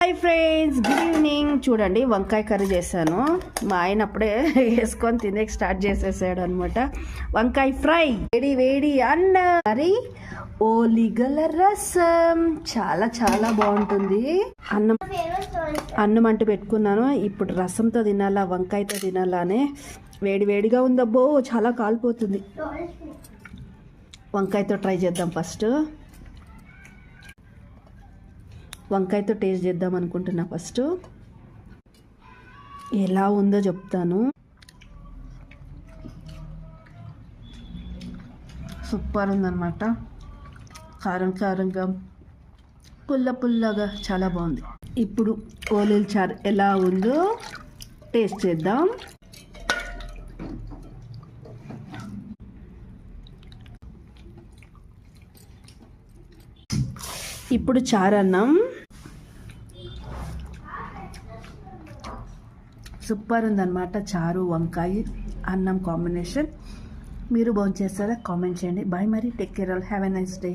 Hi friends, good evening. చూడండి, వంకాయ curry చేశాను. మా ఆయన అప్పుడే వేసుకొని తినే స్టార్ట్ చేసేసాడు అనమాట. వంకాయ ఫ్రై, వేడి వేడి అన్న మరి ఓలిగల రసం, చాలా చాలా బాగుంటుంది. అన్నం అంటూ పెట్టుకున్నాను. ఇప్పుడు రసంతో తినాలా, వంకాయతో తినాలానే వేడి వేడిగా ఉందబ్బో, చాలా కాలిపోతుంది. వంకాయతో ట్రై చేద్దాం. ఫస్ట్ వంకాయతో టేస్ట్ చేద్దాం అనుకుంటున్నా. ఫస్ట్ ఎలా ఉందో చెప్తాను. సూపర్ ఉందన్నమాట. కారం కారంగా, పుల్ల పుల్లగా చాలా బాగుంది. ఇప్పుడు ఓలీల చారు ఎలా ఉందో టేస్ట్ చేద్దాం. ఇప్పుడు చారన్నం సూపర్ ఉందన్నమాట. చారు వంకాయ అన్నం కాంబినేషన్. మీరు భోంచేస్తారా? కామెంట్ చేయండి. బాయ్. మరి take care all. Have a nice day.